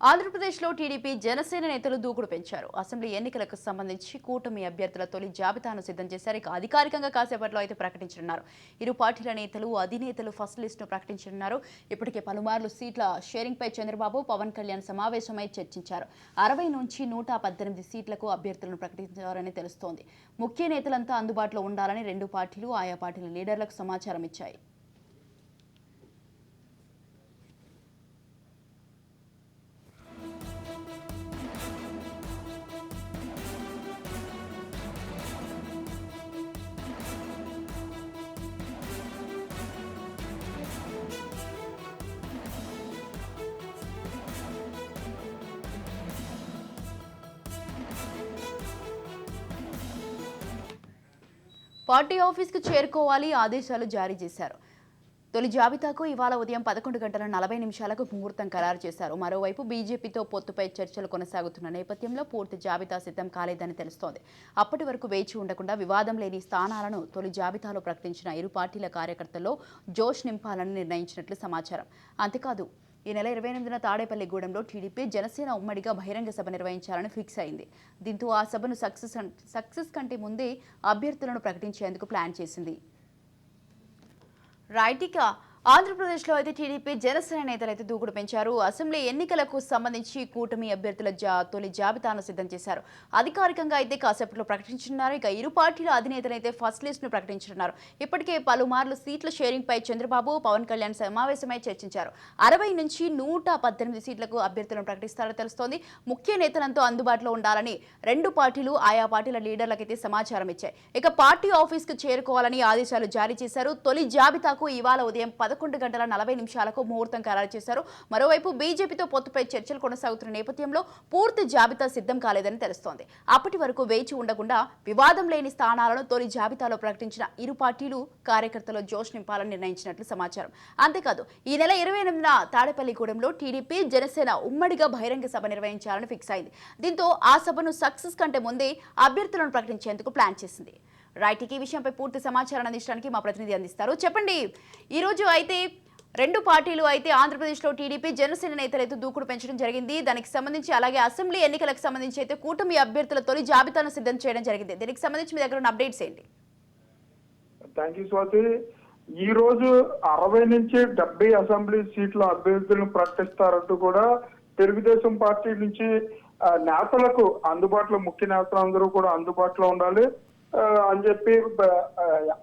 ఆంధ్రప్రదేశ్లో టీడీపీ జనసేన నేతలు దూకుడు పెంచారు. అసెంబ్లీ ఎన్నికలకు సంబంధించి కూటమి అభ్యర్థుల తొలి జాబితాను సిద్ధం చేశారు. ఇక అధికారికంగా కాసేపట్లో అయితే ప్రకటించనున్నారు. ఇరు పార్టీల నేతలు అధినేతలు ఫస్ట్ లిస్టును ప్రకటించనున్నారు. ఇప్పటికే పలుమార్లు సీట్ల షేరింగ్ పై చంద్రబాబు, పవన్ కళ్యాణ్ సమావేశమై చర్చించారు. 60 నుంచి 118 సీట్లకు అభ్యర్థులను ప్రకటించారని తెలుస్తోంది. ముఖ్య నేతలంతా అందుబాటులో ఉండాలని రెండు పార్టీలు ఆయా పార్టీల లీడర్లకు సమాచారం ఇచ్చాయి. పార్టీ ఆఫీస్కు చేరుకోవాలి ఆదేశాలు జారీ చేశారు. తొలి జాబితాకు ఇవాళ ఉదయం 11:40 ముహూర్తం ఖరారు చేశారు. మరోవైపు బీజేపీతో పొత్తుపై చర్చలు కొనసాగుతున్న నేపథ్యంలో పూర్తి జాబితా సిద్ధం కాలేదని తెలుస్తోంది. అప్పటి వరకు వేచి ఉండకుండా వివాదం లేని స్థానాలను తొలి జాబితాలో ప్రకటించిన ఇరు పార్టీల కార్యకర్తల్లో జోష్ నింపాలని నిర్ణయించినట్లు సమాచారం. అంతేకాదు, ఈ నెల 28న తాడేపల్లిగూడెంలో టీడీపీ జనసేన ఉమ్మడిగా బహిరంగ సభ నిర్వహించాలని ఫిక్స్ అయింది. దీంతో ఆ సభను సక్సెస్ కంటే ముందే అభ్యర్థులను ప్రకటించేందుకు ప్లాన్ చేసింది. రైట్, ఆంధ్రప్రదేశ్లో అయితే టీడీపీ జనసేన నేతలు అయితే దూకుడు పెంచారు. అసెంబ్లీ ఎన్నికలకు సంబంధించి కూటమి అభ్యర్థుల తొలి జాబితాను సిద్ధం చేశారు. అధికారికంగా అయితే కాసేపట్లో ప్రకటించనున్నారు. ఇక ఇరు పార్టీల అధినేతలు అయితే ఫస్ట్ లిస్ట్ ను ప్రకటించనున్నారు. ఇప్పటికే పలుమార్లు సీట్ల షేరింగ్ పై చంద్రబాబు, పవన్ కళ్యాణ్ సమావేశమై చర్చించారు. 60 నుంచి 118 సీట్లకు అభ్యర్థులను ప్రకటిస్తారని తెలుస్తోంది. ముఖ్య నేతలంతా అందుబాటులో ఉండాలని రెండు పార్టీలు ఆయా పార్టీల లీడర్లకైతే సమాచారం ఇచ్చాయి. ఇక పార్టీ ఆఫీస్ కు చేరుకోవాలని ఆదేశాలు జారీ చేశారు. తొలి జాబితాకు ఇవాళ ఉదయం 11:40 ముహూర్తం ఖరారు చేశారు. మరోవైపు బీజేపీతో పొత్తుపై చర్చలు కొనసాగుతున్న నేపథ్యంలో పూర్తి జాబితా సిద్ధం కాలేదని తెలుస్తోంది. అప్పటి వరకు వేచి ఉండకుండా వివాదం లేని స్థానాలను తొలి జాబితాలో ప్రకటించిన ఇరు పార్టీలు కార్యకర్తలు జోష్ నింపాలని నిర్ణయించినట్లు సమాచారం. అంతేకాదు, ఈ నెల 28న తాడేపల్లిగూడెంలో టీడీపీ జనసేన ఉమ్మడిగా బహిరంగ సభ నిర్వహించాలని ఫిక్స్ అయింది. దీంతో ఆ సభను సక్సెస్ కంటే ముందే అభ్యర్థులను ప్రకటించేందుకు ప్లాన్ చేసింది. రైట్, ఈ విషయంపై పూర్తి సమాచారం అందించడానికి మా ప్రతినిధి అందిస్తారు. చెప్పండి, ఈరోజు అయితే రెండు పార్టీలు అయితే ఆంధ్రప్రదేశ్లో టీడీపీ జనసేన నేతలు అయితే దూకుడు పెంచడం జరిగింది. దానికి సంబంధించి అలాగే అసెంబ్లీ ఎన్నికలకు సంబంధించి అయితే కూటమి అభ్యర్థుల తొలి జాబితాను సిద్ధం చేయడం జరిగింది. దీనికి సంబంధించి మీ దగ్గర ఉన్న అప్డేట్స్ ఏంటి? Thank you Swathi. ఈ రోజు 60 నుంచి 70 అసెంబ్లీ సీట్ల అభ్యర్థులను ప్రకటిస్తారంటూ కూడా తెలుగుదేశం పార్టీ నుంచి నేతలకు అందుబాటులో, ముఖ్య నేతలందరూ కూడా అందుబాటులో ఉండాలి అని చెప్పి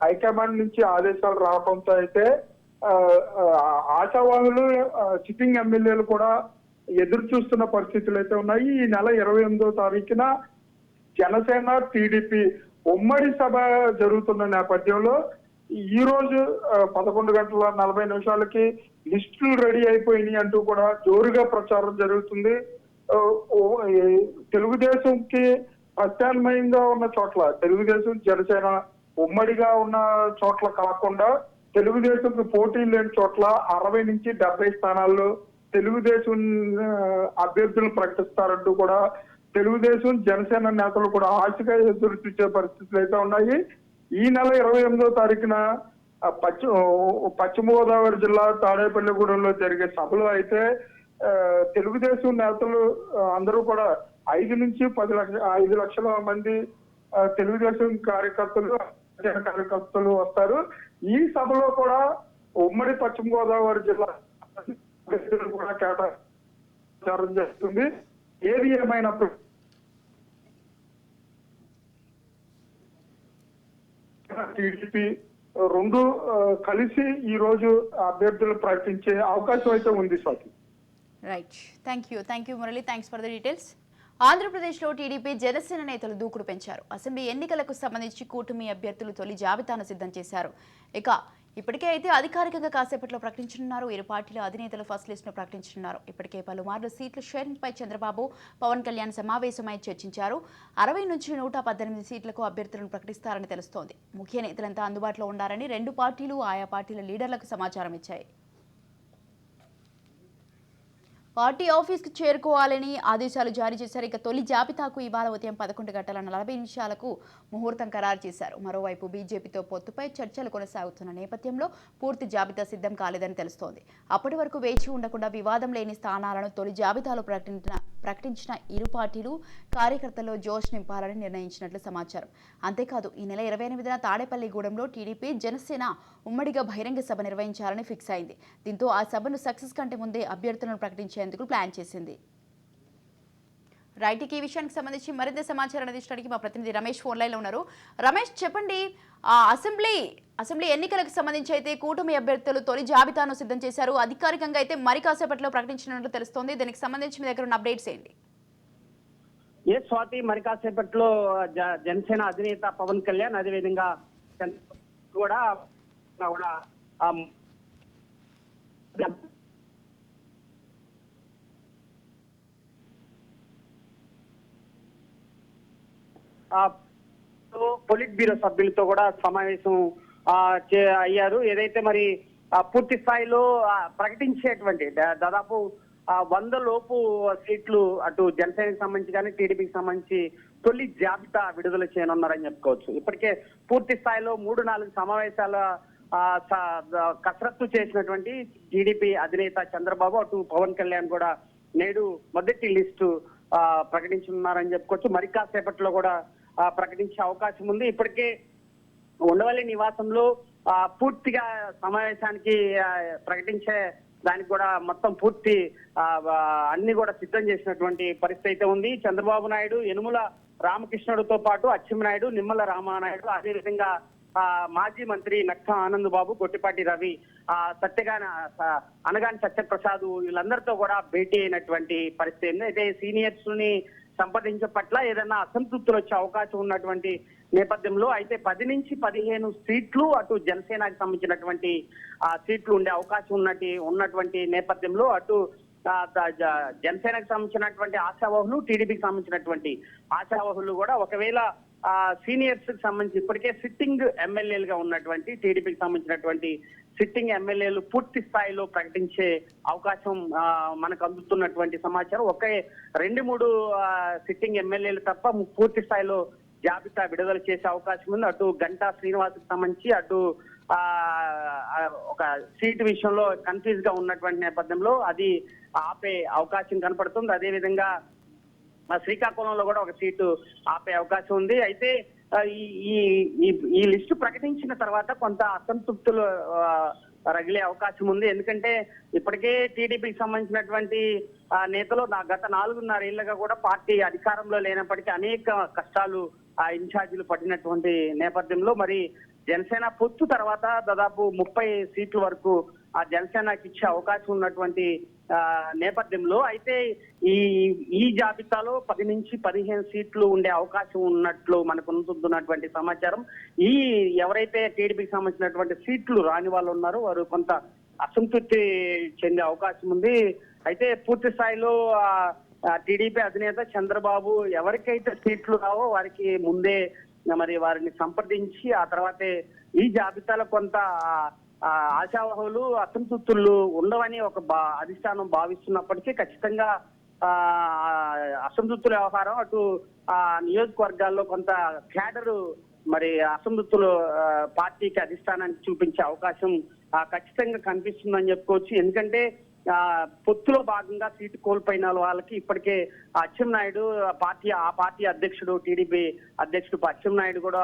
హైకమాండ్ నుంచి ఆదేశాలు రావడంతో అయితే ఆశావాహులు, సిట్టింగ్ ఎమ్మెల్యేలు కూడా ఎదురు చూస్తున్న పరిస్థితులు అయితే ఉన్నాయి. ఈ నెల 28వ తారీఖున జనసేన టీడీపీ ఉమ్మడి సభ జరుగుతున్న నేపథ్యంలో ఈ రోజు 11:40 లిస్టులు రెడీ అయిపోయినాయి అంటూ కూడా జోరుగా ప్రచారం జరుగుతుంది. తెలుగుదేశంకి ప్రత్యామ్నాయంగా ఉన్న చోట్ల, తెలుగుదేశం జనసేన ఉమ్మడిగా ఉన్న చోట్ల కాకుండా తెలుగుదేశంకి పోటీ లేని చోట్ల 60 నుంచి 70 స్థానాల్లో తెలుగుదేశం అభ్యర్థులను ప్రకటిస్తారంటూ కూడా తెలుగుదేశం జనసేన నేతలు కూడా ఆశగా ఎదురు చూసే పరిస్థితులు అయితే ఉన్నాయి. ఈ నెల 28వ తారీఖున పశ్చిమ గోదావరి జిల్లా తాడేపల్లిగూడెంలో జరిగే సభలో అయితే తెలుగుదేశం నేతలు అందరూ కూడా 5 నుంచి 5 లక్షల మంది తెలుగుదేశం కార్యకర్తలు వస్తారు. ఈ సభలో కూడా ఉమ్మడి పశ్చిమ గోదావరి జిల్లా కూడా కేటాయించడం జరుగుతుంది. ఏది ఏమైనప్పుడు టీడీపీ రెండు కలిసి ఈ రోజు అభ్యర్థులు ప్రకటించే అవకాశం అయితే ఉంది Swathi. Right, thank you Murali, thanks for the details. ఆంధ్రప్రదేశ్లో టీడీపీ జనసేన నేతలు దూకుడు పెంచారు. అసెంబ్లీ ఎన్నికలకు సంబంధించి కూటమి అభ్యర్థులు తొలి జాబితాను సిద్ధం చేశారు. ఇక ఇప్పటికే అయితే అధికారికంగా కాసేపట్లో ప్రకటించనున్నారు. ఇరు పార్టీల అధినేతలు ఫస్ట్ లిస్ట్ ను ప్రకటించనున్నారు. ఇప్పటికే పలుమార్లు సీట్ల షేరింగ్ పై చంద్రబాబు, పవన్ కళ్యాణ్ సమావేశమై చర్చించారు. 60 నుంచి 118 సీట్లకు అభ్యర్థులను ప్రకటిస్తారని తెలుస్తోంది. ముఖ్య నేతలంతా అందుబాటులో ఉండాలని రెండు పార్టీలు ఆయా పార్టీల లీడర్లకు సమాచారం ఇచ్చాయి. పార్టీ ఆఫీస్కి చేరుకోవాలని ఆదేశాలు జారీ చేశారు. ఇక తొలి జాబితాకు ఇవాళ ఉదయం 11:40 ముహూర్తం ఖరారు చేశారు. మరోవైపు బీజేపీతో పొత్తుపై చర్చలు కొనసాగుతున్న నేపథ్యంలో పూర్తి జాబితా సిద్ధం కాలేదని తెలుస్తోంది. అప్పటి వరకు వేచి ఉండకుండా వివాదం లేని స్థానాలను తొలి జాబితాలో ప్రకటించిన ఇరు పార్టీలు కార్యకర్తల్లో జోష్ నింపాలని నిర్ణయించినట్లు సమాచారం. అంతేకాదు ఈ నెల 28న తాడేపల్లిగూడెంలో టీడీపీ జనసేన ఉమ్మడిగా బహిరంగ సభ నిర్వహించాలని ఫిక్స్ అయింది. దీంతో ఆ సభను సక్సెస్ కంటే ముందే అభ్యర్థులను ప్రకటించేందుకు ప్లాన్ చేసింది. రైట్, ఈ విషయానికి సంబంధించి మరింత సమాచారం అందించడానికి మా ప్రతినిధి రమేష్ ఫోన్ లైన్లో ఉన్నారు. రమేష్, చెప్పండి, అసెంబ్లీ ఎన్నికలకు సంబంధించి అయితే కూటమి అభ్యర్థులు తొలి జాబితాను సిద్ధం చేశారు. అధికారికంగా అయితే మరి కాసేపట్లో ప్రకటించినట్లు తెలుస్తోంది. దీనికి సంబంధించి మీ దగ్గర ఉన్న అప్డేట్స్ ఏంటి? స్వాతి, మరి కాసేపట్లో జనసేన అధినేత పవన్ కళ్యాణ్, అదేవిధంగా కూడా పొలిట్ బ్యూరో సభ్యులతో కూడా సమావేశం అయ్యారు. ఏదైతే మరి పూర్తి స్థాయిలో ప్రకటించేటువంటి దాదాపు 100 లోపు సీట్లు అటు జనసేనకి సంబంధించి కానీ టీడీపీకి సంబంధించి తొలి జాబితా విడుదల చేయనున్నారని చెప్పుకోవచ్చు. ఇప్పటికే పూర్తి స్థాయిలో 3-4 సమావేశాల కసరత్తు చేసినటువంటి టీడీపీ అధినేత చంద్రబాబు, అటు పవన్ కళ్యాణ్ కూడా నేడు మొదటి లిస్టు ప్రకటించనున్నారని చెప్పుకోవచ్చు. మరి కాసేపట్లో కూడా ప్రకటించే అవకాశం ఉంది. ఇప్పటికే ఉండవల్లి నివాసంలో పూర్తిగా సమావేశానికి ప్రకటించే దానికి కూడా మొత్తం పూర్తి అన్ని కూడా సిద్ధం చేసినటువంటి పరిస్థితి అయితే ఉంది. చంద్రబాబు నాయుడు, యనుమల రామకృష్ణుడితో పాటు అచ్చెన్నాయుడు, నిమ్మల రామానాయుడు, అదేవిధంగా మాజీ మంత్రి నక్కా ఆనంద్ బాబు, గొట్టిపాటి రవి, అనగాని సత్యప్రసాద్, వీళ్ళందరితో కూడా భేటీ అయినటువంటి పరిస్థితి. అయితే సీనియర్స్ ని సంప్రదించే పట్ల ఏదైనా అసంతృప్తులు వచ్చే అవకాశం ఉన్నటువంటి నేపథ్యంలో అయితే 10 నుంచి 15 సీట్లు అటు జనసేనకి సంబంధించినటువంటి సీట్లు ఉండే అవకాశం ఉన్నటువంటి నేపథ్యంలో అటు జనసేనకు సంబంధించినటువంటి ఆశావాహులు, టీడీపీకి సంబంధించినటువంటి ఆశావాహులు కూడా ఒకవేళ సీనియర్స్ కి సంబంధించి ఇప్పటికే సిట్టింగ్ ఎమ్మెల్యేలుగా ఉన్నటువంటి టీడీపీకి సంబంధించినటువంటి సిట్టింగ్ ఎమ్మెల్యేలు పూర్తి స్థాయిలో ప్రకటించే అవకాశం మనకు అందుతున్నటువంటి సమాచారం. 2-3 సిట్టింగ్ ఎమ్మెల్యేలు తప్ప పూర్తి స్థాయిలో జాబితా విడుదల చేసే అవకాశం ఉంది. అటు గంటా శ్రీనివాస్కి సంబంధించి అటు ఒక సీటు విషయంలో కన్ఫ్యూజ్ గా ఉన్నటువంటి నేపథ్యంలో అది ఆపే అవకాశం కనపడుతుంది. అదేవిధంగా శ్రీకాకుళంలో కూడా ఒక సీటు ఆపే అవకాశం ఉంది. అయితే ఈ లిస్టు ప్రకటించిన తర్వాత కొంత అసంతృప్తులు రగిలే అవకాశం ఉంది. ఎందుకంటే ఇప్పటికే టీడీపీకి సంబంధించినటువంటి నేతలు గత 4.5 ఏళ్లుగా కూడా పార్టీ అధికారంలో లేనప్పటికీ అనేక కష్టాలు ఇన్ఛార్జీలు పడినటువంటి నేపథ్యంలో మరి జనసేన పొత్తు తర్వాత దాదాపు 30 సీట్ల వరకు ఆ జనసేనకి ఇచ్చే అవకాశం ఉన్నటువంటి నేపథ్యంలో అయితే ఈ జాబితాలో 10 నుంచి 15 సీట్లు ఉండే అవకాశం ఉన్నట్లు మనకు అందుతున్నటువంటి సమాచారం. ఎవరైతే టీడీపీకి సంబంధించినటువంటి సీట్లు రాని వాళ్ళు ఉన్నారో వారు కొంత అసంతృప్తి చెందే అవకాశం ఉంది. అయితే పూర్తి స్థాయిలో టీడీపీ అధినేత చంద్రబాబు ఎవరికైతే సీట్లు రావో వారికి ముందే మరి వారిని సంప్రదించి ఆ తర్వాతే ఈ జాబితాలో కొంత ఆశావాహులు, అసంతృప్తులు ఉండవని ఒక అధిష్టానం భావిస్తున్నప్పటికీ ఖచ్చితంగా అసంతృప్తుల వ్యవహారం అటు నియోజకవర్గాల్లో కొంత క్యాడరు మరి అసంతృప్తులు పార్టీకి అధిష్టానానికి చూపించే అవకాశం ఖచ్చితంగా కనిపిస్తుందని చెప్పుకోవచ్చు. ఎందుకంటే పొత్తులో భాగంగా సీటు కోల్పోయిన వాళ్ళకి ఇప్పటికే అచ్చెన్నాయుడు ఆ పార్టీ అధ్యక్షుడు, టీడీపీ అధ్యక్షుడు అచ్చెన్నాయుడు కూడా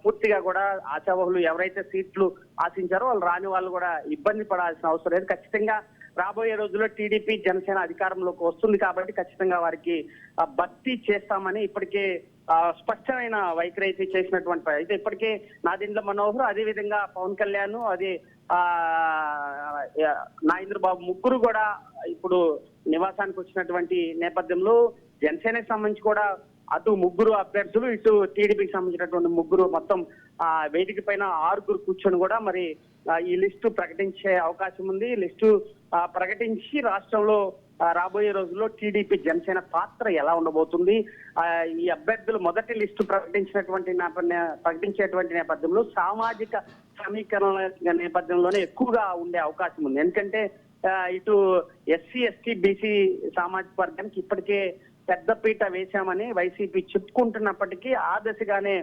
పూర్తిగా కూడా ఆశావాహులు ఎవరైతే సీట్లు ఆశించారో వాళ్ళు రాని వాళ్ళు కూడా ఇబ్బంది పడాల్సిన అవసరం లేదు. ఖచ్చితంగా రాబోయే రోజుల్లో టీడీపీ జనసేన అధికారంలోకి వస్తుంది కాబట్టి ఖచ్చితంగా వారికి భర్తీ చేస్తామని ఇప్పటికే స్పష్టమైన వైఖరి అయితే చేసినటువంటి అయితే ఇప్పటికే నాదెండ్ల మనోహర్, అదేవిధంగా పవన్ కళ్యాణ్, అదే నాగేంద్ర బాబు ముగ్గురు కూడా ఇప్పుడు నివాసానికి వచ్చినటువంటి నేపథ్యంలో జనసేనకి సంబంధించి కూడా అటు 3 అభ్యర్థులు, ఇటు టీడీపీకి సంబంధించినటువంటి 3 మొత్తం వేదిక పైన 6 కూర్చొని కూడా మరి ఈ లిస్టు ప్రకటించే అవకాశం ఉంది. లిస్టు ప్రకటించి రాష్ట్రంలో రాబోయే రోజుల్లో టీడీపీ జనసేన పాత్ర ఎలా ఉండబోతుంది, ఈ అభ్యర్థులు మొదటి లిస్టు ప్రకటించేటువంటి నేపథ్యంలో సామాజిక సమీకరణ నేపథ్యంలోనే ఎక్కువగా ఉండే అవకాశం ఉంది. ఎందుకంటే ఇటు ఎస్సీ ఎస్టీ బీసీ సామాజిక వర్గానికి ఇప్పటికే పెద్దపీట వేశామని వైసీపీ చెప్పుకుంటున్నప్పటికీ ఆ దశగానే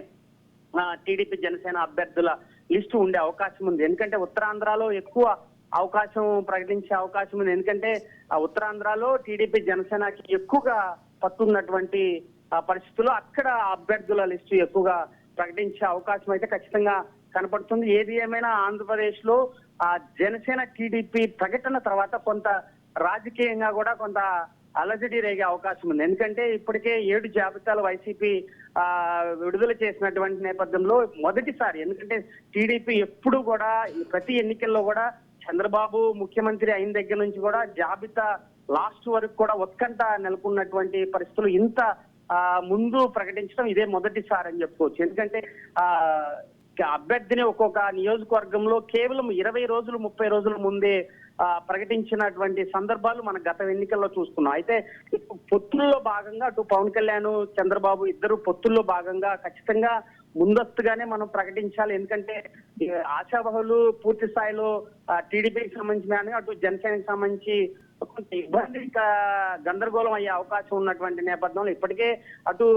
టీడీపీ జనసేన అభ్యర్థుల లిస్టు ఉండే అవకాశం ఉంది. ఎందుకంటే ఉత్తరాంధ్రలో ఎక్కువ అవకాశం ప్రకటించే అవకాశం ఉంది. ఎందుకంటే ఆ ఉత్తరాంధ్రలో టీడీపీ జనసేనకి ఎక్కువగా పట్టున్నటువంటి పరిస్థితుల్లో అక్కడ అభ్యర్థుల లిస్టు ఎక్కువగా ప్రకటించే అవకాశం అయితే ఖచ్చితంగా కనపడుతుంది. ఏది ఏమైనా ఆంధ్రప్రదేశ్ లో ఆ జనసేన టీడీపీ ప్రకటన తర్వాత కొంత రాజకీయంగా కూడా కొంత అలజడి రేగే అవకాశం ఉంది. ఎందుకంటే ఇప్పటికే 7 జాబితాలు వైసీపీ విడుదల చేసినటువంటి నేపథ్యంలో మొదటిసారి, ఎందుకంటే టీడీపీ ఎప్పుడు కూడా ప్రతి ఎన్నికల్లో కూడా చంద్రబాబు ముఖ్యమంత్రి అయిన దగ్గర నుంచి కూడా జాబితా లాస్ట్ వరకు కూడా ఉత్కంఠ నెలకొన్నటువంటి పరిస్థితులు ఇంత ముందు ప్రకటించడం ఇదే మొదటిసారి అని చెప్పుకోవచ్చు. ఎందుకంటే అభ్యర్థిని ఒక్కొక్క నియోజకవర్గంలో కేవలం 20 రోజులు 30 రోజుల ముందే ప్రకటించినటువంటి సందర్భాలు మన గత ఎన్నికల్లో చూస్తున్నాం. అయితే పొత్తుల్లో భాగంగా అటు పవన్ కళ్యాణ్ చంద్రబాబు ఇద్దరు పొత్తుల్లో భాగంగా ఖచ్చితంగా ముందస్తుగానే మనం ప్రకటించాలి. ఎందుకంటే ఆశావహులు పూర్తి స్థాయిలో టీడీపీకి సంబంధించిన అటు జనసేనకి సంబంధించి కొంత ఇబ్బంది గందరగోళం అయ్యే అవకాశం ఉన్నటువంటి నేపథ్యంలో ఇప్పటికే అటు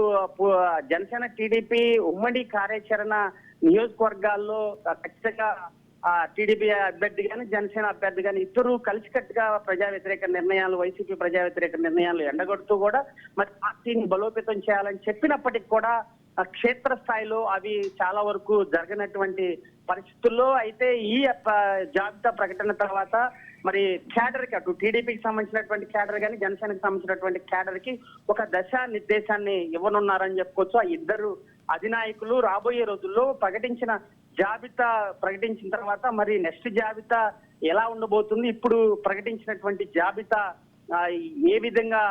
జనసేన టీడీపీ ఉమ్మడి కార్యాచరణ నియోజకవర్గాల్లో ఖచ్చితంగా టీడీపీ అభ్యర్థి కానీ జనసేన అభ్యర్థి కానీ ఇద్దరు కలిసికట్టుగా ప్రజా వ్యతిరేక నిర్ణయాలు వైసీపీ ప్రజా వ్యతిరేక నిర్ణయాలు ఎండగొడుతూ కూడా మరి పార్టీని బలోపేతం చేయాలని చెప్పినప్పటికీ కూడా క్షేత్రస్థాయిలో అవి చాలా వరకు జరగనటువంటి పరిస్థితుల్లో అయితే ఈ జాబితా ప్రకటన తర్వాత మరి క్యాడర్ కి అటు టీడీపీకి సంబంధించినటువంటి క్యాడర్ కానీ జనసేనకి సంబంధించినటువంటి క్యాడర్ కి ఒక దశా నిర్దేశాన్ని ఇవ్వనున్నారని చెప్పుకోవచ్చు. ఆ ఇద్దరు అధినాయకులు రాబోయే రోజుల్లో జాబితా ప్రకటించిన తర్వాత మరి నెక్స్ట్ జాబితా ఎలా ఉండబోతుంది, ఇప్పుడు ప్రకటించినటువంటి జాబితా ఏ విధంగా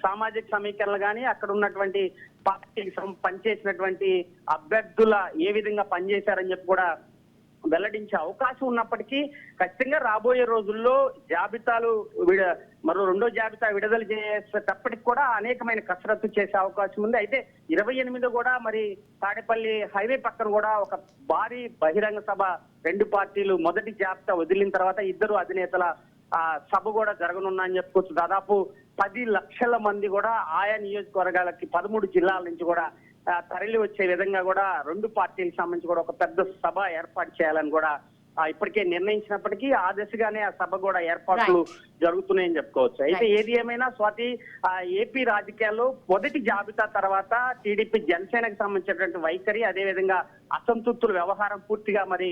సామాజిక సమీకరణలు కానీ అక్కడ ఉన్నటువంటి పార్టీకి పనిచేసినటువంటి అభ్యర్థుల ఏ విధంగా పనిచేశారని చెప్పి కూడా వెల్లడించే అవకాశం ఉన్నప్పటికీ ఖచ్చితంగా రాబోయే రోజుల్లో జాబితాలు మరో రెండో జాబితా విడుదల చేసేటప్పటికి కూడా అనేకమైన కసరత్తు చేసే అవకాశం ఉంది. అయితే 28 కూడా మరి తాడేపల్లి హైవే పక్కన కూడా ఒక భారీ బహిరంగ సభ రెండు పార్టీలు మొదటి జాబితా వదిలిన తర్వాత ఇద్దరు అధినేతల సభ కూడా జరగనున్నాయని చెప్పుకోవచ్చు. దాదాపు 10 లక్షల మంది కూడా ఆయా నియోజకవర్గాలకి 13 జిల్లాల నుంచి కూడా తరలి వచ్చే విధంగా కూడా రెండు పార్టీలకు సంబంధించి కూడా ఒక పెద్ద సభ ఏర్పాటు చేయాలని కూడా ఇప్పటికే నిర్ణయించినప్పటికీ ఆ దశగానే ఆ సభ కూడా ఏర్పాట్లు జరుగుతున్నాయని చెప్పుకోవచ్చు. అయితే ఏది ఏమైనా స్వాతి ఏపీ రాజకీయాల్లో మొదటి జాబితా తర్వాత టీడీపీ జనసేనకు సంబంధించినటువంటి వైఖరి అదేవిధంగా అసంతృప్తుల వ్యవహారం పూర్తిగా మరి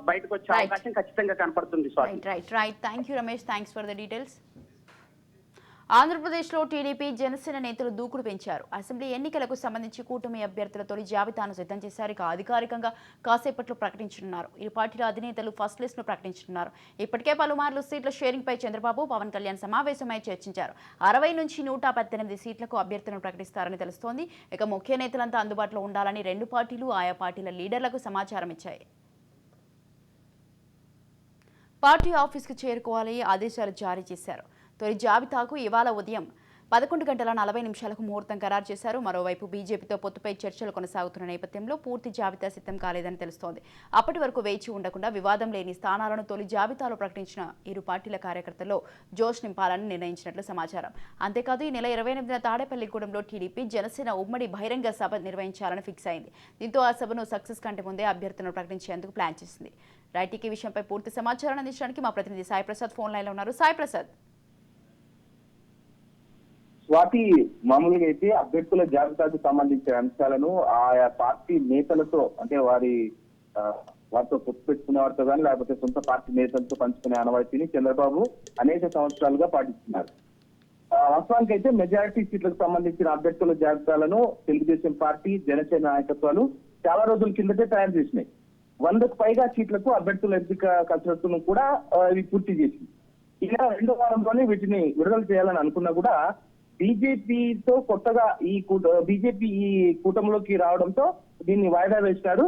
బయటకు వచ్చే అవకాశం ఖచ్చితంగా కనపడుతుంది Swathi. Right. Thank you Ramesh, thanks for the details. ఆంధ్రప్రదేశ్లో టీడీపీ జనసేన నేతలు దూకుడు పెంచారు. అసెంబ్లీ ఎన్నికలకు సంబంధించి కూటమి అభ్యర్థుల తొలి జాబితాను సిద్ధం చేశారు. ఇక అధికారికంగా కాసేపట్లో ప్రకటించనున్నారు. ఇరు పార్టీల అధినేతలు ఫస్ట్ లిస్ట్ ను ప్రకటించనున్నారు. ఇప్పటికే పలుమార్లు సీట్ల షేరింగ్ పై చంద్రబాబు పవన్ కళ్యాణ్ సమావేశమై చర్చించారు. 60 నుంచి 118 సీట్లకు అభ్యర్థులను ప్రకటిస్తారని తెలుస్తోంది. ఇక ముఖ్య నేతలంతా అందుబాటులో ఉండాలని రెండు పార్టీలు ఆయా పార్టీల లీడర్లకు సమాచారం ఇచ్చాయి. పార్టీ ఆఫీస్కు చేరుకోవాలని ఆదేశాలు జారీ చేశారు. తొలి జాబితాకు ఇవాళ ఉదయం 11:40 ముహూర్తం ఖరారు చేశారు. మరోవైపు బీజేపీతో పొత్తుపై చర్చలు కొనసాగుతున్న నేపథ్యంలో పూర్తి జాబితా సిద్ధం కాలేదని తెలుస్తోంది. అప్పటి వరకు వేచి ఉండకుండా వివాదం లేని స్థానాలను తొలి జాబితాలో ప్రకటించిన ఇరు పార్టీల కార్యకర్తల్లో జోష్ నింపాలని నిర్ణయించినట్లు సమాచారం. అంతేకాదు ఈ నెల 28న తాడేపల్లిగూడెంలో టీడీపీ జనసేన ఉమ్మడి బహిరంగ సభ నిర్వహించాలని ఫిక్స్ అయింది. దీంతో ఆ సభను సక్సెస్ కంటే ముందే అభ్యర్థులను ప్రకటించేందుకు ప్లాన్ చేసింది. రైట్, ఈ విషయంపై పూర్తి సమాచారాన్ని అందించడానికి మా ప్రతినిధి సాయి ప్రసాద్ ఫోన్ లైన్లో ఉన్నారు. సాయి ప్రసాద్. స్వాతి, మామూలుగా అయితే అభ్యర్థుల జాబితాకు సంబంధించిన అంశాలను ఆయా పార్టీ నేతలతో అంటే వారితో పొత్తు పెట్టుకునే వారితో కానీ లేకపోతే సొంత పార్టీ నేతలతో పంచుకునే ఆనవాయితీని చంద్రబాబు అనేక సంవత్సరాలుగా పాటిస్తున్నారు. వాస్తవానికి అయితే మెజారిటీ సీట్లకు సంబంధించిన అభ్యర్థుల జాబితాలను తెలుగుదేశం పార్టీ జనసేన నాయకత్వాలు చాలా రోజుల కిందటే తయారు చేసినాయి. 100కు పైగా సీట్లకు అభ్యర్థుల ఎంపిక కసరత్తును కూడా ఇవి పూర్తి చేసింది. ఇలా 2వ వారంలోనే వీటిని విడుదల చేయాలని అనుకున్నా కూడా బీజేపీతో కొత్తగా బీజేపీ ఈ కూటమిలోకి రావడంతో దీన్ని వాయిదా వేసినారు.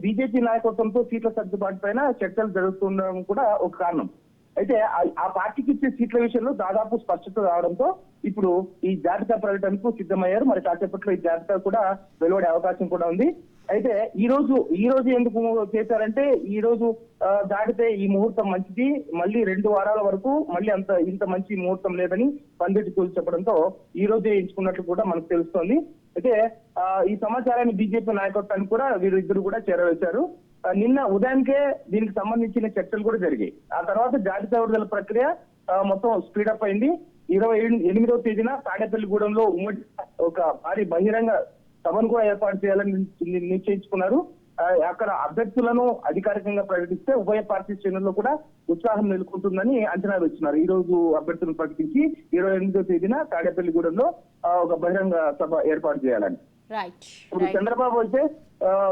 బీజేపీ నాయకత్వంతో సీట్ల సర్దుబాటు పైన చర్చలు జరుగుతుండడం కూడా ఒక కారణం. అయితే ఆ పార్టీకి ఇచ్చే సీట్ల విషయంలో దాదాపు స్పష్టత రావడంతో ఇప్పుడు ఈ జాబితా ప్రకటనకు సిద్ధమయ్యారు. మరి కాసేపట్లో ఈ జాబితా కూడా వెలువడే అవకాశం కూడా ఉంది. అయితే ఈ రోజు ఎందుకు చేశారంటే ఈ రోజు దాటితే ఈ ముహూర్తం మంచిది, మళ్ళీ 2 వారాల వరకు మళ్ళీ ఇంత మంచి ముహూర్తం లేదని పండిట్ తూల్ చెప్పడంతో ఈ రోజే ఎంచుకున్నట్లు కూడా మనకు తెలుస్తోంది. అయితే ఈ సమాచారాన్ని బీజేపీ నాయకత్వానికి కూడా వీరిద్దరు కూడా చేరవేశారు. నిన్న ఉదయానికే దీనికి సంబంధించిన చర్చలు కూడా జరిగాయి. ఆ తర్వాత జాబితా విడుదల ప్రక్రియ మొత్తం స్పీడప్ అయింది. 28వ తేదీన తాడేపల్లిగూడెంలో ఉమ్మడి ఒక భారీ బహిరంగ సభను కూడా ఏర్పాటు చేయాలని నిశ్చయించుకున్నారు. అక్కడ అభ్యర్థులను అధికారికంగా ప్రకటిస్తే ఉభయ పార్టీ శ్రేణుల్లో కూడా ఉత్సాహం నెలకొంటుందని అంచనా వేస్తున్నారు. ఈ రోజు అభ్యర్థులను ప్రకటించి 28వ తేదీన తాడేపల్లిగూడెంలో ఒక బహిరంగ సభ ఏర్పాటు చేయాలని. ఇప్పుడు చంద్రబాబు అయితే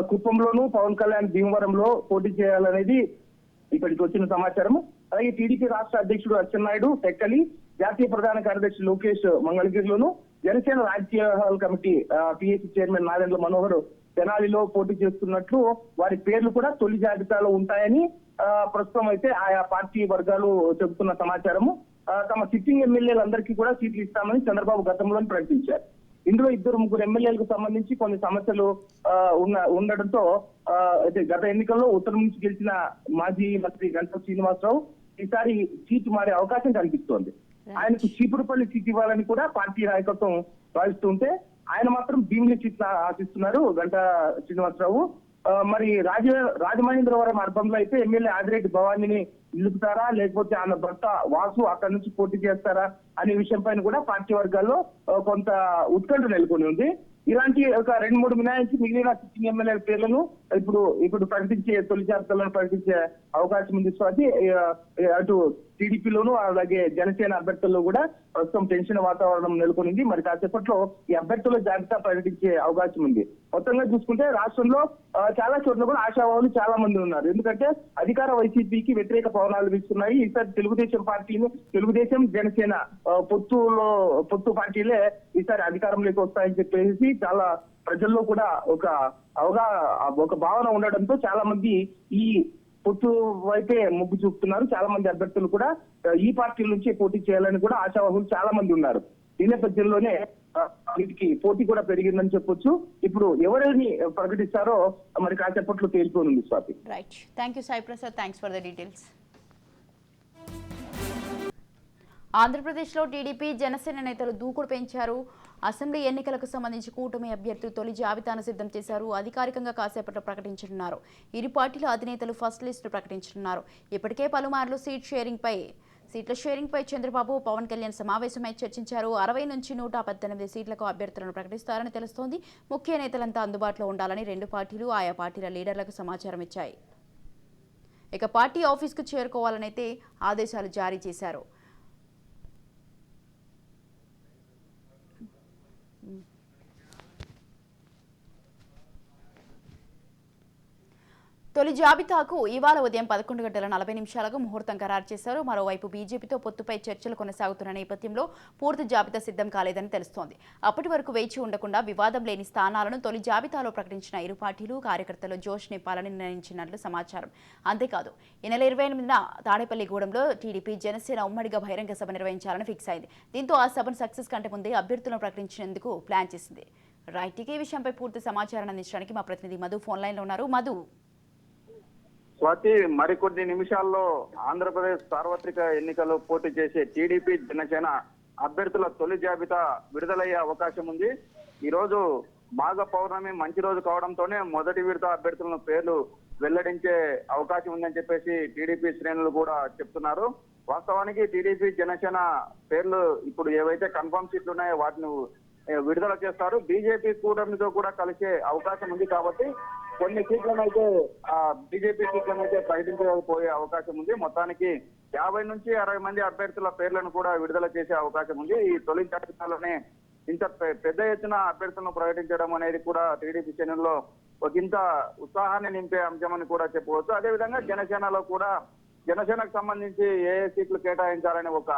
కుప్పంలోను, పవన్ కళ్యాణ్ భీమవరంలో పోటీ చేయాలనేది ఇక్కడికి వచ్చిన సమాచారం. అలాగే టీడీపీ రాష్ట్ర అధ్యక్షుడు అచ్చెన్నాయుడు టెక్కలి, జాతీయ ప్రధాన కార్యదర్శి లోకేష్ మంగళగిరిలోను, జనసేన రాజకీయ కమిటీ పిఎస్సి చైర్మన్ నాదెండ్ల మనోహర్ తెనాలిలో పోటీ చేస్తున్నట్లు వారి పేర్లు కూడా తొలి జాబితాలో ఉంటాయని ప్రస్తుతం అయితే ఆయా పార్టీ వర్గాలు చెబుతున్న సమాచారము. తమ సిట్టింగ్ ఎమ్మెల్యేలందరికీ కూడా సీట్లు ఇస్తామని చంద్రబాబు గతంలో ప్రకటించారు. ఇందులో 2-3 ఎమ్మెల్యేలకు సంబంధించి కొన్ని సమస్యలు ఉండడంతో అయితే గత ఎన్నికల్లో ఉత్తరం నుంచి గెలిచిన మాజీ మంత్రి గంటా శ్రీనివాసరావు ఈసారి సీటు మారే అవకాశం కనిపిస్తోంది. ఆయనకు చీపురుపల్లి సీట్ ఇవ్వాలని కూడా పార్టీ నాయకత్వం భావిస్తుంటే ఆయన మాత్రం భీమిలి సీట్ ఆశిస్తున్నారు గంటా శ్రీనివాసరావు. మరి రాజమహేంద్రవరం అర్బంలో అయితే ఎమ్మెల్యే ఆదిరెడ్డి భవానీని నిలుపుతారా, లేకపోతే ఆయన భర్త వాసు అక్కడి నుంచి పోటీ చేస్తారా అనే విషయం పైన కూడా పార్టీ వర్గాల్లో కొంత ఉత్కంఠ నెలకొని ఉంది. ఇలాంటి ఒక 2-3 మినహాయించి మిగిలిన సిట్టింగ్ ఎమ్మెల్యేల పేర్లను ఇప్పుడు ప్రకటించే తొలి జాబితాలను ప్రకటించే అవకాశం ఉంది. స్వాతి అటు టీడీపీలోను అలాగే జనసేన అభ్యర్థుల్లో కూడా ప్రస్తుతం టెన్షన్ వాతావరణం నెలకొనింది. మరి కాసేపట్లో ఈ అభ్యర్థుల జాబితా ప్రకటించే అవకాశం ఉంది. మొత్తంగా చూసుకుంటే రాష్ట్రంలో చాలా చోట్ల కూడా ఆశావాహులు చాలా మంది ఉన్నారు. ఎందుకంటే అధికార వైసీపీకి వ్యతిరేక పవనాలు వీస్తున్నాయి. ఈసారి తెలుగుదేశం జనసేన పొత్తు పార్టీలే ఈసారి అధికారంలోకి వస్తాయని చెప్పేసి చాలా ప్రజల్లో కూడా ఒక భావన ఉండడంతో చాలా మంది ఈ పొత్తు వైపే మొగ్గు చూపుతున్నారు. చాలా మంది అభ్యర్థులు కూడా ఈ పార్టీల నుంచి పోటీ చేయాలని కూడా ఆశావాహులు చాలా మంది ఉన్నారు. ఈ నేపథ్యంలోనే వీటికి పోటీ కూడా పెరిగిందని చెప్పొచ్చు. ఇప్పుడు ఎవరిని ప్రకటిస్తారో మరి కాసేపట్లో తేలిపోనుంది. Swathi. Right, thank you Sai Prasad, thanks for the details. ఆంధ్రప్రదేశ్లో టీడీపీ జనసేన నేతలు దూకుడు పెంచారు. అసెంబ్లీ ఎన్నికలకు సంబంధించి కూటమి అభ్యర్థులు తొలి జాబితాను సిద్ధం చేశారు. అధికారికంగా కాసేపట్లో ప్రకటించనున్నారు. ఇరు పార్టీల అధినేతలు ఫస్ట్ లిస్టు ప్రకటించనున్నారు. ఇప్పటికే పలుమార్లు సీట్ల షేరింగ్ పై చంద్రబాబు, పవన్ కళ్యాణ్ సమావేశమై చర్చించారు. 60 నుంచి 118 సీట్లకు అభ్యర్థులను ప్రకటిస్తారని తెలుస్తోంది. ముఖ్య నేతలంతా అందుబాటులో ఉండాలని 2 పార్టీలు ఆయా పార్టీల లీడర్లకు సమాచారం ఇచ్చాయి. ఇక పార్టీ ఆఫీస్కు చేరుకోవాలనైతే ఆదేశాలు జారీ చేశారు. తొలి జాబితాకు ఇవాళ ఉదయం 11:40 ముహూర్తం ఖరారు చేశారు. మరోవైపు బీజేపీతో పొత్తుపై చర్చలు కొనసాగుతున్న నేపథ్యంలో పూర్తి జాబితా సిద్ధం కాలేదని తెలుస్తోంది. అప్పటి వరకు వేచి ఉండకుండా వివాదం లేని స్థానాలను తొలి జాబితాలో ప్రకటించిన ఇరు పార్టీలు కార్యకర్తలు జోష్ నింపాలని నిర్ణయించినట్లు సమాచారం. అంతేకాదు ఈ నెల 28న తాడేపల్లిగూడెంలో టీడీపీ జనసేన ఉమ్మడిగా బహిరంగ సభ నిర్వహించాలని ఫిక్స్ అయింది. దీంతో ఆ సభను సక్సెస్ కంటే ముందే అభ్యర్థులను ప్రకటించేందుకు ప్లాన్ చేసింది. రైట్, ఈ విషయంపై పూర్తి సమాచారాన్ని అందించడానికి మా ప్రతినిధి మధు ఫోన్ లైన్లో ఉన్నారు. మధు. స్వాతి, మరికొద్ది నిమిషాల్లో ఆంధ్రప్రదేశ్ సార్వత్రిక ఎన్నికల్లో పోటీ చేసే టీడీపీ జనసేన అభ్యర్థుల తొలి జాబితా విడుదలయ్యే అవకాశం ఉంది. ఈ రోజు మాఘ పౌర్ణమి మంచి రోజు కావడంతోనే మొదటి విడత అభ్యర్థులను పేర్లు వెల్లడించే అవకాశం ఉందని చెప్పేసి టీడీపీ శ్రేణులు కూడా చెప్తున్నారు. వాస్తవానికి టీడీపీ జనసేన పేర్లు ఇప్పుడు ఏవైతే కన్ఫర్మ్ సీట్లు ఉన్నాయో వాటిని విడుదల చేస్తారు. బీజేపీ కూటమితో కూడా కలిసే అవకాశం ఉంది కాబట్టి కొన్ని సీట్లనైతే బీజేపీ సీట్లనైతే ప్రకటించకపోయే అవకాశం ఉంది. మొత్తానికి 50 నుంచి 60 మంది అభ్యర్థుల పేర్లను కూడా విడుదల చేసే అవకాశం ఉంది. ఈ తొలి జాబితాలోనే ఇంత పెద్ద ఎత్తున అభ్యర్థులను ప్రకటించడం అనేది కూడా టీడీపీ శ్రేణుల్లో ఒకంత ఉత్సాహాన్ని నింపే అంశమని కూడా చెప్పవచ్చు. అదేవిధంగా జనసేనకు సంబంధించి ఏ సీట్లు కేటాయించాలని ఒక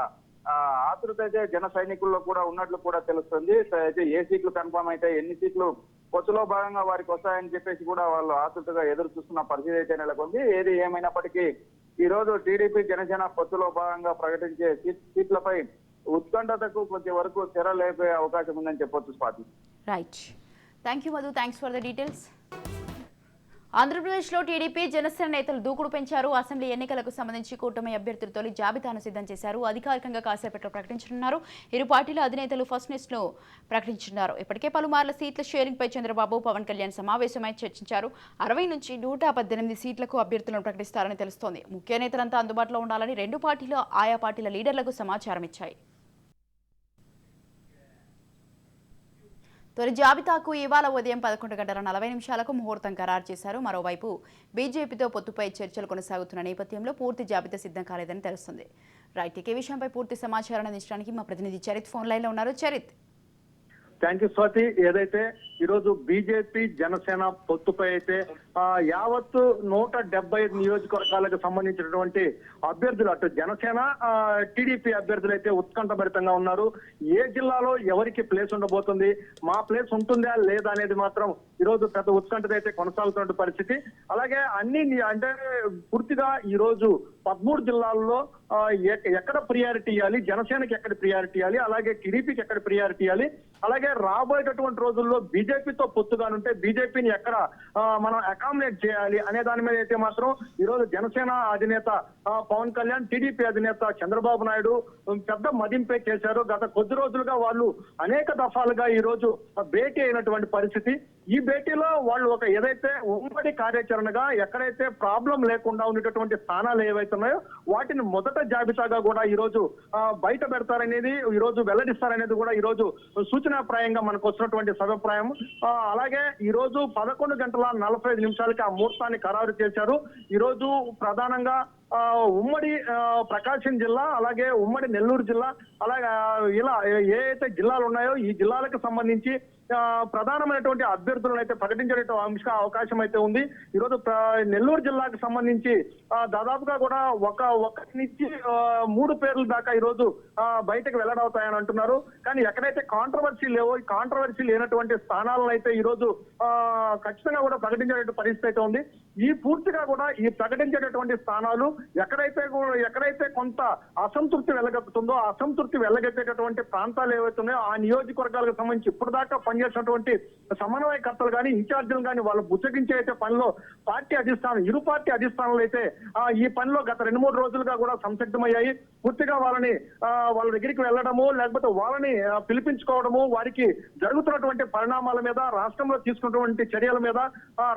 ఆతృత అయితే జన సైనికుల్లో కూడా ఉన్నట్లు కూడా తెలుస్తుంది. అయితే ఏ సీట్లు కన్ఫర్మ్ అయితే ఎన్ని సీట్లు పొత్తులో భాగంగా వారికి వస్తాయని చెప్పేసి కూడా వాళ్ళు ఆతృతగా ఎదురు చూస్తున్న పరిస్థితి అయితే నెలకొంది. ఏది ఏమైనప్పటికీ ఈ రోజు టీడీపీ జనసేన పొత్తులో భాగంగా ప్రకటించే సీట్లపై ఉత్కంఠతకు కొంచెం వరకు తెర లేపే అవకాశం ఉందని చెప్పొచ్చు Swathi. Right, thank you Madhu, thanks for the details. ఆంధ్రప్రదేశ్లో టీడీపీ జనసేన నేతలు దూకుడు పెంచారు. అసెంబ్లీ ఎన్నికలకు సంబంధించి కూటమి అభ్యర్థుల తొలి జాబితాను సిద్ధం చేశారు. అధికారికంగా కాసేపట్లో ప్రకటించనున్నారు. ఇరు పార్టీల అధినేతలు ఫస్ట్ లిస్ట్ను ప్రకటించనున్నారు. ఇప్పటికే పలుమార్ల సీట్ల షేరింగ్పై చంద్రబాబు, పవన్ కళ్యాణ్ సమావేశమై చర్చించారు. 60 నుంచి 118 సీట్లకు అభ్యర్థులను ప్రకటిస్తారని తెలుస్తోంది. ముఖ్య నేతలంతా అందుబాటులో ఉండాలని రెండు పార్టీలు ఆయా పార్టీల లీడర్లకు సమాచారం ఇచ్చాయి. తొలి జాబితాకు ఇవాళ ఉదయం 11:40 ముహూర్తం ఖరారు చేశారు. మరోవైపు బీజేపీతో పొత్తుపై చర్చలు కొనసాగుతున్న నేపథ్యంలో పూర్తి జాబితా సిద్ధం కాలేదని తెలుస్తుంది. రైట్, ఇకే విషయంపై పూర్తి సమాచారాన్ని అందించడానికి మా ప్రతినిధి చరిత్ ఫోన్ లైన్లో ఉన్నారు. చరిత్. Thank you Swathi. ఏదైతే ఈరోజు బీజేపీ జనసేన పొత్తుపై అయితే యావత్తు 175 నియోజకవర్గాలకు సంబంధించినటువంటి అభ్యర్థులు అటు జనసేన టీడీపీ అభ్యర్థులు అయితే ఉత్కంఠభరితంగా ఉన్నారు. ఏ జిల్లాలో ఎవరికి ప్లేస్ ఉండబోతుంది, మా ప్లేస్ ఉంటుందా లేదా అనేది మాత్రం ఈరోజు పెద్ద ఉత్కంఠత అయితే కొనసాగుతున్న పరిస్థితి. అలాగే అన్ని అంటే పూర్తిగా ఈరోజు 13 జిల్లాల్లో ఎక్కడ ప్రియారిటీ ఇవ్వాలి, జనసేనకి ఎక్కడ ప్రియారిటీ ఇవ్వాలి, అలాగే టీడీపీకి ఎక్కడ ప్రియారిటీ ఇవ్వాలి, అలాగే రాబోయేటటువంటి రోజుల్లో బీజేపీతో పొత్తుగానుంటే బీజేపీని ఎక్కడ మనం అకామిడేట్ చేయాలి అనే దాని మీద అయితే మాత్రం ఈరోజు జనసేన అధినేత పవన్ కళ్యాణ్, టీడీపీ అధినేత చంద్రబాబు నాయుడు పెద్ద మదింపే చేశారు. గత కొద్ది రోజులుగా వాళ్ళు అనేక దఫాలుగా ఈ రోజు భేటీ అయినటువంటి పరిస్థితి. ఈ భేటీలో వాళ్ళు ఒక ఏదైతే ఉమ్మడి కార్యాచరణగా ఎక్కడైతే ప్రాబ్లం లేకుండా ఉండేటటువంటి స్థానాలు ఏవైతే ఉన్నాయో వాటిని మొదట జాబితాగా కూడా ఈ రోజు బయట పెడతారనేది, ఈ రోజు వెల్లడిస్తారనేది కూడా ఈ రోజు సూచనాప్రాయంగా మనకు వచ్చినటువంటి సభిప్రాయం. అలాగే ఈ రోజు 11:45 ఆ ముహూర్తాన్ని ఖరారు చేశారు. ఈ రోజు ప్రధానంగా ఉమ్మడి ప్రకాశం జిల్లా, అలాగే ఉమ్మడి నెల్లూరు జిల్లా, అలాగే ఇలా ఏ అయితే జిల్లాలు ఉన్నాయో ఈ జిల్లాలకు సంబంధించి ప్రధానమైనటువంటి అభ్యర్థులను అయితే ప్రకటించేటువంటి అవకాశం అయితే ఉంది. ఈరోజు నెల్లూరు జిల్లాకు సంబంధించి దాదాపుగా కూడా ఒకటి నుంచి 3 పేర్ల దాకా ఈరోజు బయటకు వెల్లడవుతాయని అంటున్నారు. కానీ ఎక్కడైతే కాంట్రవర్సీ లేవో, ఈ కాంట్రవర్సీ లేనటువంటి స్థానాలను అయితే ఈరోజు ఖచ్చితంగా కూడా ప్రకటించేటువంటి పరిస్థితి అయితే ఉంది. ఈ పూర్తిగా కూడా ఈ ప్రకటించేటటువంటి స్థానాలు ఎక్కడైతే కొంత అసంతృప్తి వెల్లగెత్తుతుందో, అసంతృప్తి వెల్లగెత్తేటటువంటి ప్రాంతాలు ఏవైతే ఉన్నాయో ఆ నియోజకవర్గాలకు సంబంధించి ఇప్పుడు దాకా పనిచేసినటువంటి సమన్వయకర్తలు కానీ, ఇన్ఛార్జీలు కానీ వాళ్ళు బుచ్చగించే అయితే పనిలో ఇరు పార్టీ అధిష్టానాలు అయితే ఈ పనిలో గత 2-3 రోజులుగా కూడా సంసిగ్ధమయ్యాయి. పూర్తిగా వాళ్ళ దగ్గరికి వెళ్ళడము, లేకపోతే వాళ్ళని పిలిపించుకోవడము, వారికి జరుగుతున్నటువంటి పరిణామాల మీద, రాష్ట్రంలో తీసుకున్నటువంటి చర్యల మీద,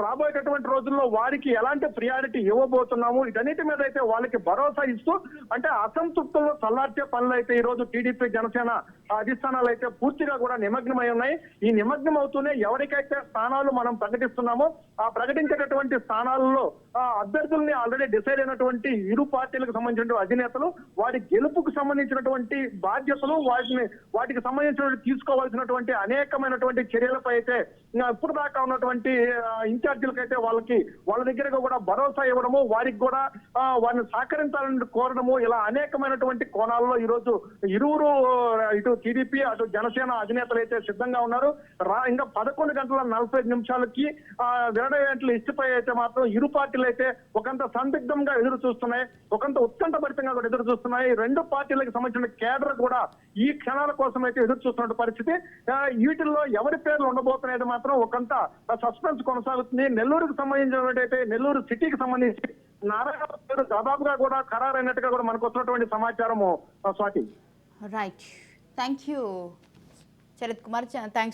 రాబోయేటటువంటి రోజుల్లో వారికి ఎలాంటి ప్రియారిటీ ఇవ్వబోతున్నాము, వీటన్నిటి మీద అయితే వాళ్ళకి భరోసా ఇస్తూ అంటే అసంతృప్తులను చల్లార్చే పనులు అయితే ఈ రోజు టీడీపీ జనసేన అధిష్టానాలు అయితే పూర్తిగా కూడా నిమగ్నమై ఉన్నాయి. ఈ నిమగ్నం అవుతూనే ఎవరికైతే స్థానాలు మనం ప్రకటిస్తున్నామో ఆ ప్రకటించేటటువంటి స్థానాలలో అభ్యర్థుల్ని ఆల్రెడీ డిసైడ్ అయినటువంటి ఇరు పార్టీలకు సంబంధించిన అధినేతలు వారి గెలుపుకు సంబంధించినటువంటి బాధ్యతలు, వాటికి సంబంధించినటువంటి తీసుకోవాల్సినటువంటి అనేకమైనటువంటి చర్యలపై అయితే ఇప్పుడు దాకా ఉన్నటువంటి ఇన్ఛార్జీలకు అయితే వాళ్ళ దగ్గరగా కూడా భరోసా ఇవ్వడము, వారికి కూడా వారిని సహకరించాలని కోరడము, ఇలా అనేకమైనటువంటి కోణాల్లో ఈ రోజు ఇరువురు ఇటు టీడీపీ అటు జనసేన అధినేతలు అయితే సిద్ధంగా ఉన్నారు. ఇంకా 11:45 విరడేంట్ల ఇష్టపై అయితే మాత్రం ఇరు పార్టీలు అయితే ఒకంత సందిగ్ధంగా ఎదురు చూస్తున్నాయి, ఒకంత ఉత్కంఠభరితంగా కూడా ఎదురు చూస్తున్నాయి. రెండు పార్టీలకు సంబంధించిన కేడర్ కూడా ఈ క్షణాల కోసం అయితే ఎదురు చూస్తున్న పరిస్థితి. వీటిల్లో ఎవరి పేర్లు ఉండబోతున్నది మాత్రం ఒకంత సస్పెన్స్ కొనసాగుతుంది. నెల్లూరుకు సంబంధించినట్టయితే నెల్లూరు సిటీకి సంబంధించి నారాయణ పేరు దాదాపుగా కూడా ఖరారైనట్టుగా కూడా మనకు వస్తున్నటువంటి సమాచారము Swathi. Right, thank you Charith Kumar, thanks.